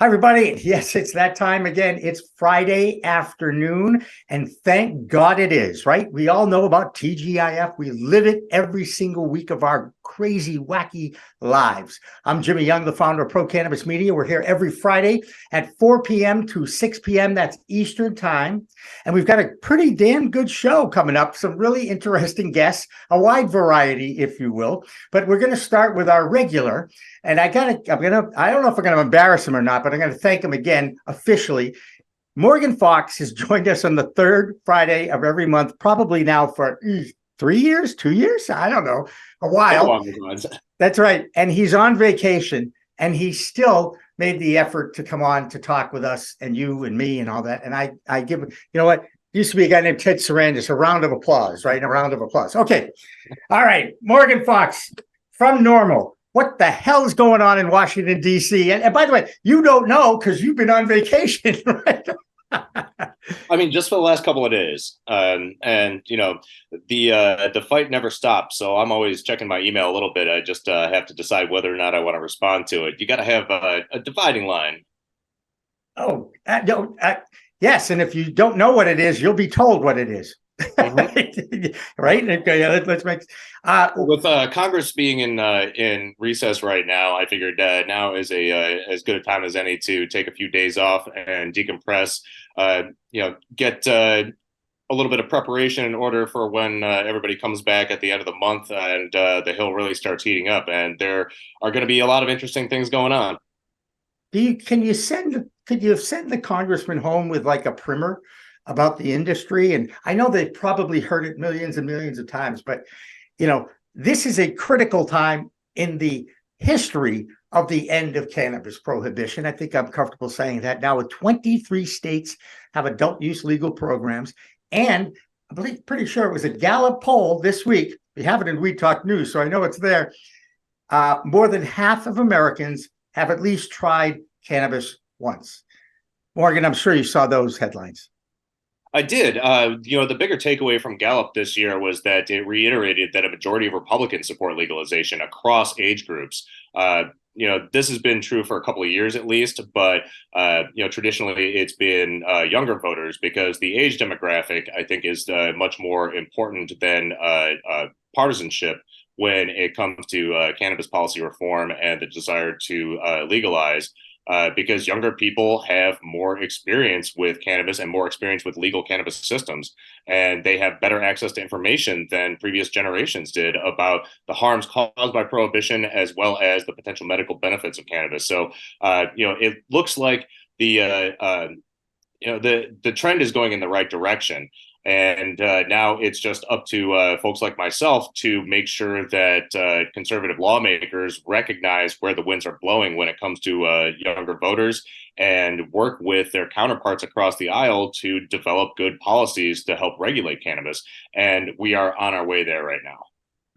Hi, everybody. Yes, it's that time again. It's Friday afternoon, and thank God it is, right? We all know about TGIF. We live it every single week of our crazy, wacky lives. I'm Jimmy Young, the founder of Pro Cannabis Media. We're here every Friday at 4 p.m. to 6 p.m. That's Eastern time. And we've got a pretty damn good show coming up. Some really interesting guests, a wide variety, if you will. But we're going to start with our regular. And I don't know if I'm going to embarrass him or not, but I'm going to thank him again officially. Morgan Fox has joined us on the third Friday of every month, probably now for 3 years, 2 years, I don't know, a while. That's right. And he's on vacation, and he still made the effort to come on to talk with us and you and me and all that. And I give, you know what? Used to be a guy named Ted Sarandis, a round of applause, right? A round of applause. Okay. All right. Morgan Fox from NORML. What the hell is going on in Washington, D.C.? And by the way, you don't know because you've been on vacation, right? I mean, just for the last couple of days, and you know, the fight never stops. So I'm always checking my email a little bit. I just have to decide whether or not I want to respond to it. You got to have a dividing line. Oh, no, yes, and if you don't know what it is, you'll be told what it is. Mm-hmm. Right? Okay, let's make with Congress being in recess right now. I figured now is as good a time as any to take a few days off and decompress. Get a little bit of preparation in order for when everybody comes back at the end of the month and the Hill really starts heating up. And there are going to be a lot of interesting things going on. Could you send the congressman home with like a primer about the industry? And I know they've probably heard it millions and millions of times, but you know, this is a critical time in the history of the end of cannabis prohibition. I think I'm comfortable saying that now, with 23 states have adult use legal programs. And I believe, pretty sure it was a Gallup poll this week. We have it in We Talk News, so I know it's there. More than half of Americans have at least tried cannabis once. Morgan, I'm sure you saw those headlines. I did. The bigger takeaway from Gallup this year was that it reiterated that a majority of Republicans support legalization across age groups. This has been true for a couple of years at least, but traditionally it's been younger voters, because the age demographic, I think, is much more important than partisanship when it comes to cannabis policy reform and the desire to legalize. Because younger people have more experience with cannabis and more experience with legal cannabis systems, and they have better access to information than previous generations did about the harms caused by prohibition as well as the potential medical benefits of cannabis. So, it looks like the trend is going in the right direction. And now it's just up to folks like myself to make sure that conservative lawmakers recognize where the winds are blowing when it comes to younger voters, and work with their counterparts across the aisle to develop good policies to help regulate cannabis. And we are on our way there right now.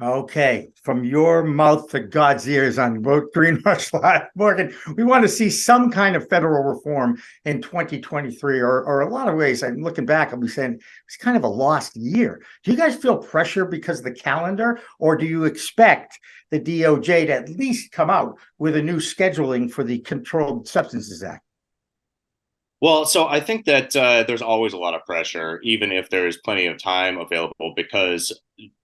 Okay, from your mouth to God's ears on Green Rush Live, Morgan, we want to see some kind of federal reform in 2023, or a lot of ways. I'm looking back, I'll be saying it's kind of a lost year. Do you guys feel pressure because of the calendar, or do you expect the DOJ to at least come out with a new scheduling for the Controlled Substances Act? Well, so I think that there's always a lot of pressure, even if there's plenty of time available, because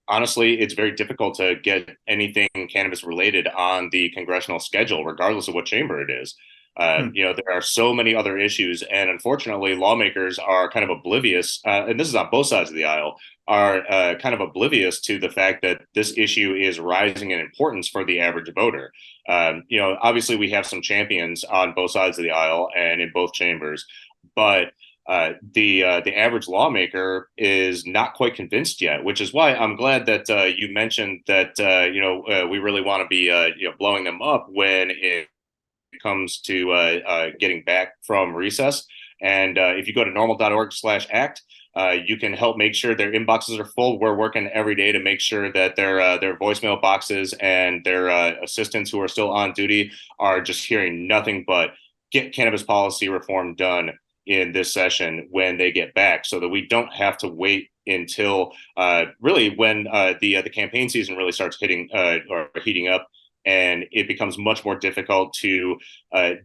honestly, it's very difficult to get anything cannabis related on the congressional schedule, regardless of what chamber it is. There are so many other issues, and unfortunately, lawmakers are kind of oblivious, and this is on both sides of the aisle, are kind of oblivious to the fact that this issue is rising in importance for the average voter. Obviously, we have some champions on both sides of the aisle and in both chambers, but the average lawmaker is not quite convinced yet, which is why I'm glad that you mentioned that we really want to be blowing them up when it comes to getting back from recess. And if you go to norml.org/act, you can help make sure their inboxes are full. We're working every day to make sure that their voicemail boxes and their assistants who are still on duty are just hearing nothing but get cannabis policy reform done in this session when they get back, so that we don't have to wait until really when the campaign season really starts hitting or heating up and it becomes much more difficult to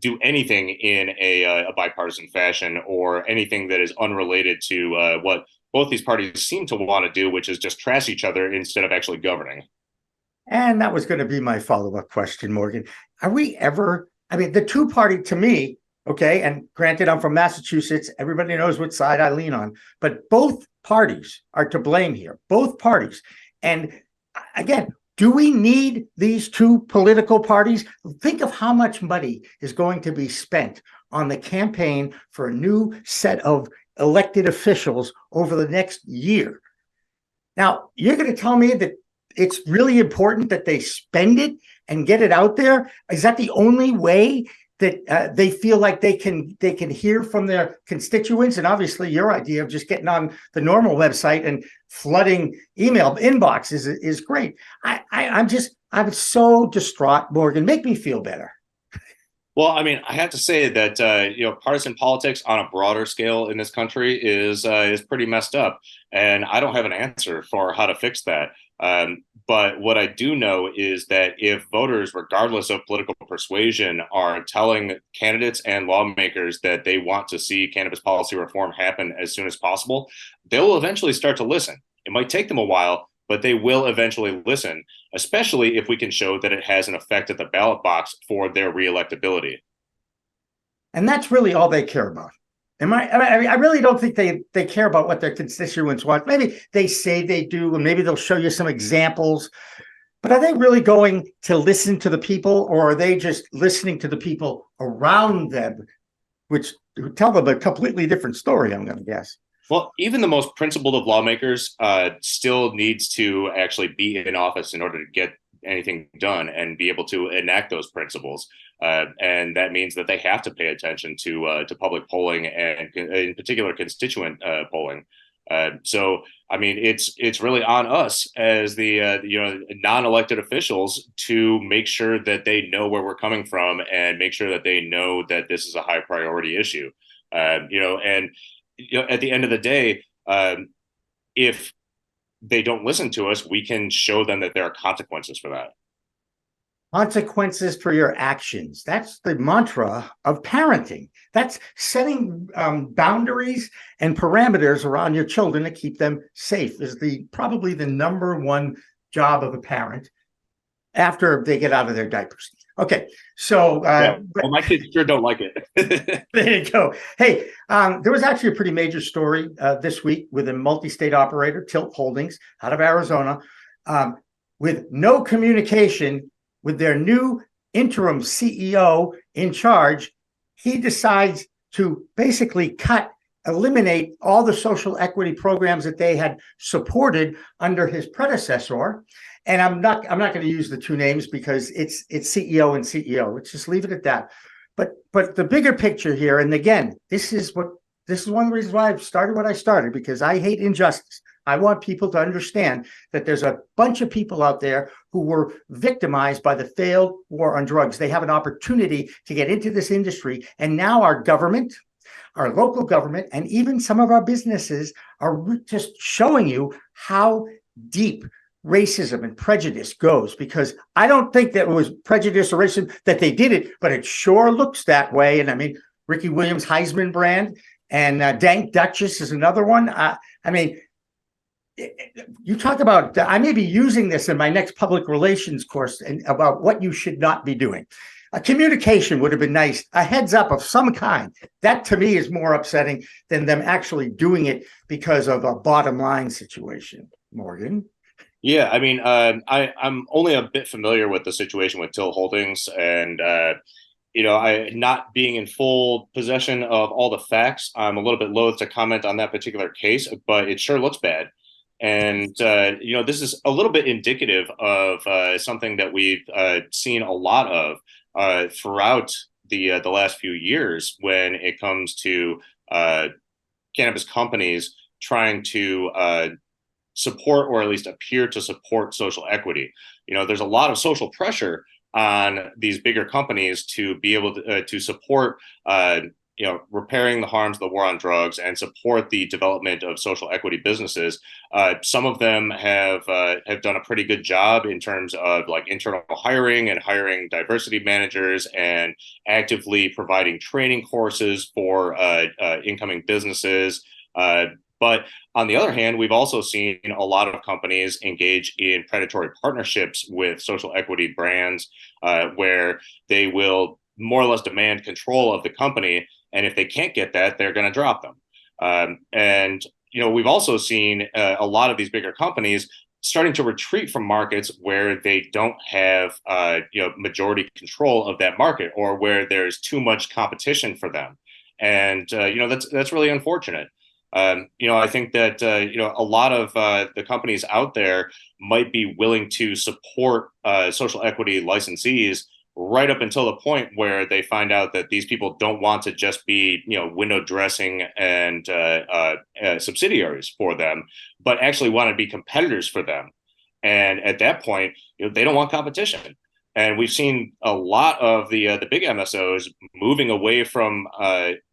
do anything in a bipartisan fashion, or anything that is unrelated to what both these parties seem to want to do, which is just trash each other instead of actually governing. And that was going to be my follow-up question, Morgan. Are we ever, I mean, the two-party to me, okay, and granted, I'm from Massachusetts, everybody knows what side I lean on, but both parties are to blame here, both parties. And again, do we need these two political parties? Think of how much money is going to be spent on the campaign for a new set of elected officials over the next year. Now, you're going to tell me that it's really important that they spend it and get it out there? Is that the only way that they feel like they can hear from their constituents? And obviously, your idea of just getting on the NORML website and flooding email inboxes is great. I'm so distraught, Morgan. Make me feel better. Well, I mean, I have to say that partisan politics on a broader scale in this country is pretty messed up, and I don't have an answer for how to fix that. But what I do know is that if voters, regardless of political persuasion, are telling candidates and lawmakers that they want to see cannabis policy reform happen as soon as possible, they will eventually start to listen. It might take them a while, but they will eventually listen, especially if we can show that it has an effect at the ballot box for their reelectability. And that's really all they care about. I really don't think they care about what their constituents want. Maybe they say they do, and maybe they'll show you some examples. But are they really going to listen to the people, or are they just listening to the people around them, which tell them a completely different story, I'm going to guess? Well, even the most principled of lawmakers still needs to actually be in office in order to get anything done and be able to enact those principles. And that means that they have to pay attention to public polling, and in particular constituent polling. So, I mean, it's really on us as the non-elected officials to make sure that they know where we're coming from, and make sure that they know that this is a high priority issue. At the end of the day, if they don't listen to us, we can show them that there are consequences for that. Consequences for your actions. That's the mantra of parenting. That's setting boundaries and parameters around your children to keep them safe is probably the number one job of a parent after they get out of their diapers. Okay, so well, my kids sure don't like it. There you go. Hey, there was actually a pretty major story this week with a multi-state operator, Tilt Holdings, out of Arizona, with no communication with their new interim CEO in charge. He decides to basically eliminate all the social equity programs that they had supported under his predecessor. And I'm not going to use the two names because it's CEO and CEO. Let's just leave it at that. But the bigger picture here, and again, this is one of the reasons why I've started what I started, because I hate injustice. I want people to understand that there's a bunch of people out there who were victimized by the failed war on drugs. They have an opportunity to get into this industry. And now our government, our local government, and even some of our businesses are just showing you how deep racism and prejudice goes, because I don't think that it was prejudice or racism that they did it, but it sure looks that way. And I mean, Ricky Williams' Heisman brand and Dank Duchess is another one. I mean, you talk about, I may be using this in my next public relations course and about what you should not be doing. A communication would have been nice, a heads up of some kind. That to me is more upsetting than them actually doing it because of a bottom line situation. Morgan? Yeah, I mean, I'm only a bit familiar with the situation with Till Holdings, and I not being in full possession of all the facts, I'm a little bit loath to comment on that particular case, but it sure looks bad. And this is a little bit indicative of something that we've seen a lot of throughout the last few years when it comes to cannabis companies trying to support, or at least appear to support, social equity. There's a lot of social pressure on these bigger companies to be able to support repairing the harms of the war on drugs and support the development of social equity businesses. Some of them have done a pretty good job in terms of like internal hiring and hiring diversity managers and actively providing training courses for incoming businesses. But on the other hand, we've also seen a lot of companies engage in predatory partnerships with social equity brands, where they will more or less demand control of the company. And if they can't get that, they're going to drop them. And we've also seen a lot of these bigger companies starting to retreat from markets where they don't have majority control of that market, or where there's too much competition for them. And that's really unfortunate. I think that a lot of the companies out there might be willing to support social equity licensees right up until the point where they find out that these people don't want to just be window dressing and subsidiaries for them, but actually want to be competitors for them. And at that point, they don't want competition. And we've seen a lot of the big MSOs moving away from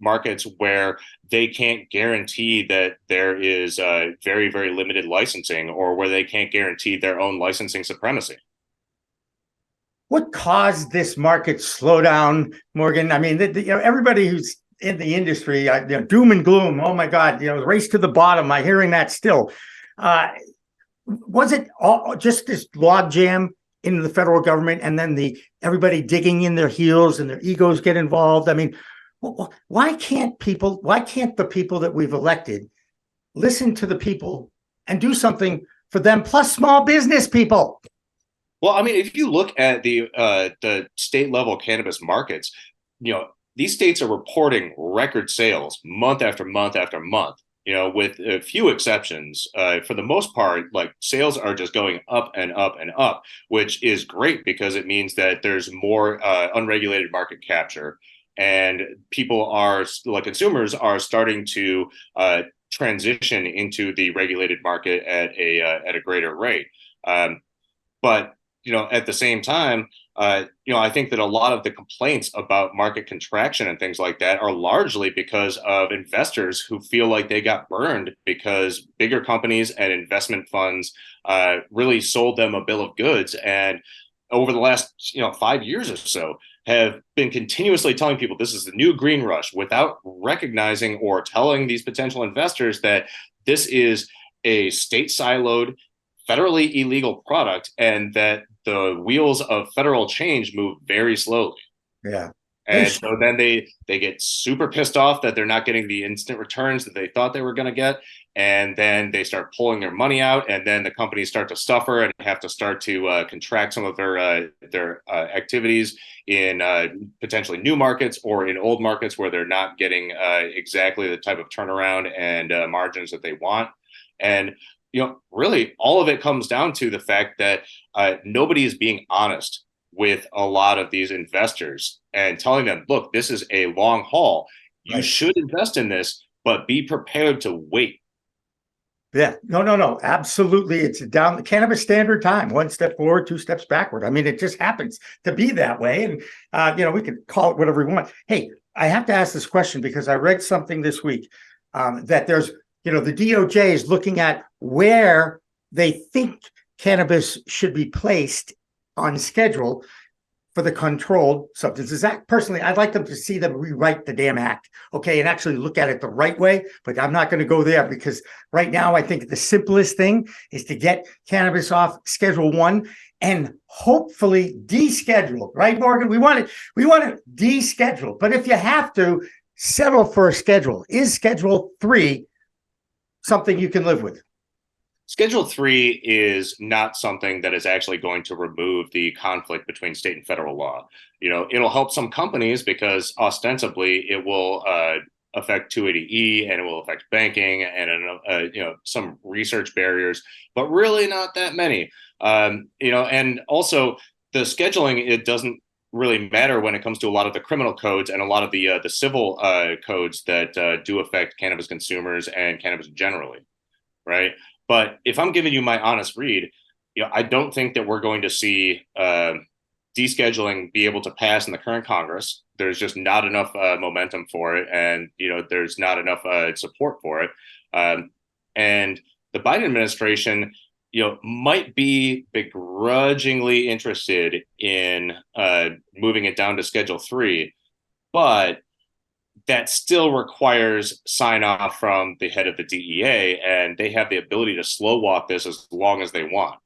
markets where they can't guarantee that there is very, very limited licensing, or where they can't guarantee their own licensing supremacy. What caused this market slowdown, Morgan? I mean, everybody who's in the industry, doom and gloom. Oh my God, race to the bottom. I'm hearing that still. Was it all just this logjam in the federal government, and then everybody digging in their heels and their egos get involved? I mean, why can't the people that we've elected listen to the people and do something for them, plus small business people? Well, I mean, if you look at the state level cannabis markets, these states are reporting record sales month after month after month. With a few exceptions, for the most part, like sales are just going up and up and up, which is great because it means that there's more unregulated market capture, and consumers are starting to transition into the regulated market at a greater rate. But at the same time, I think that a lot of the complaints about market contraction and things like that are largely because of investors who feel like they got burned because bigger companies and investment funds really sold them a bill of goods. And over the last 5 years or so, have been continuously telling people this is the new green rush, without recognizing or telling these potential investors that this is a state siloed, federally illegal product, and that the wheels of federal change move very slowly. Yeah. And so then they get super pissed off that they're not getting the instant returns that they thought they were going to get. And then they start pulling their money out, and then the companies start to suffer and have to start to contract some of their activities in potentially new markets or in old markets where they're not getting exactly the type of turnaround and margins that they want. And really, all of it comes down to the fact that nobody is being honest with a lot of these investors and telling them, look, this is a long haul. You should invest in this, but be prepared to wait. Yeah, no, absolutely. It's down the cannabis standard time, 1 step forward, 2 steps backward. I mean, it just happens to be that way. And, we can call it whatever we want. Hey, I have to ask this question because I read something this week that there's, the DOJ is looking at where they think cannabis should be placed on schedule for the Controlled Substances Act. Personally, I'd like them to see them rewrite the damn act, okay, and actually look at it the right way. But I'm not going to go there because right now I think the simplest thing is to get cannabis off Schedule 1 and hopefully deschedule, right, Morgan? We want to deschedule. But if you have to, settle for a schedule. Is Schedule 3 something you can live with? Schedule 3 is not something that is actually going to remove the conflict between state and federal law. It'll help some companies because ostensibly it will affect 280E and it will affect banking and some research barriers, but really not that many. And also the scheduling, it doesn't really matter when it comes to a lot of the criminal codes and a lot of the civil codes that do affect cannabis consumers and cannabis generally, right? But if I'm giving you my honest read, I don't think that we're going to see descheduling be able to pass in the current Congress. There's just not enough momentum for it, and there's not enough support for it. And the Biden administration, might be begrudgingly interested in moving it down to Schedule 3, but that still requires sign off from the head of the DEA, and they have the ability to slow walk this as long as they want.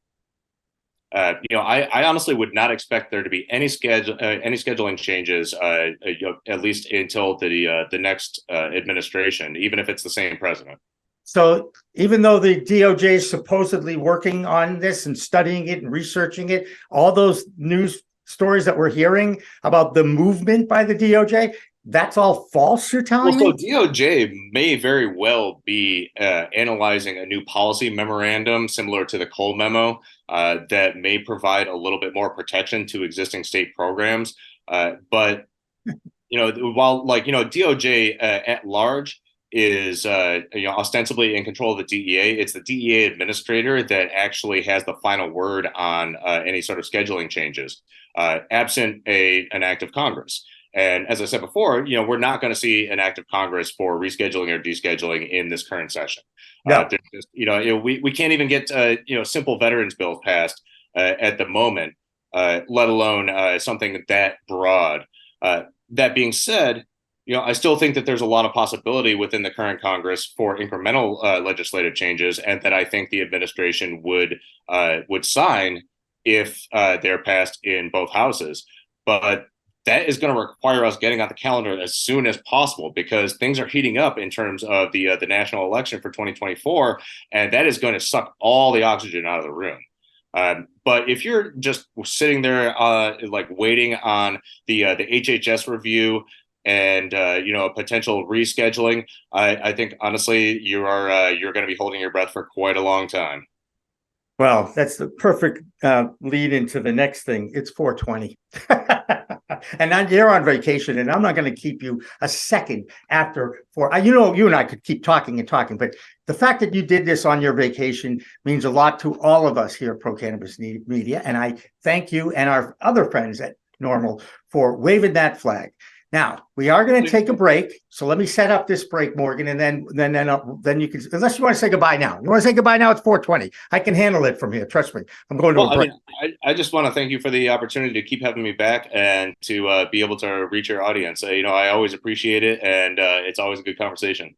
I honestly would not expect there to be any scheduling changes, at least until the next administration, even if it's the same president. So even though the DOJ is supposedly working on this and studying it and researching it, all those news stories that we're hearing about the movement by the DOJ, that's all false, you're telling me? So DOJ may very well be analyzing a new policy memorandum similar to the Cole memo that may provide a little bit more protection to existing state programs. But while DOJ at large is ostensibly in control of the DEA, it's the DEA administrator that actually has the final word on any sort of scheduling changes, absent an act of Congress. And as I said before, we're not going to see an act of Congress for rescheduling or descheduling in this current session. No. We can't even get simple veterans bills passed at the moment, let alone something that broad. That being said, I still think that there's a lot of possibility within the current Congress for incremental legislative changes, and that I think the administration would sign if they're passed in both houses. But that is going to require us getting on the calendar as soon as possible, because things are heating up in terms of the national election for 2024, and that is going to suck all the oxygen out of the room. But if you're just sitting there waiting on the HHS review and a potential rescheduling, I think honestly you're going to be holding your breath for quite a long time. Well, that's the perfect lead into the next thing. It's 420. And you're on vacation, and I'm not going to keep you a second after you and I could keep talking and talking, but the fact that you did this on your vacation means a lot to all of us here at Pro Cannabis Media. And I thank you and our other friends at NORML for waving that flag. Now, we are going to take a break. So let me set up this break, Morgan, and then you can, unless you want to say goodbye now. You want to say goodbye now? It's 4:20. I can handle it from here. Trust me. I'm going to a break. I just want to thank you for the opportunity to keep having me back and to be able to reach your audience. I always appreciate it, and it's always a good conversation.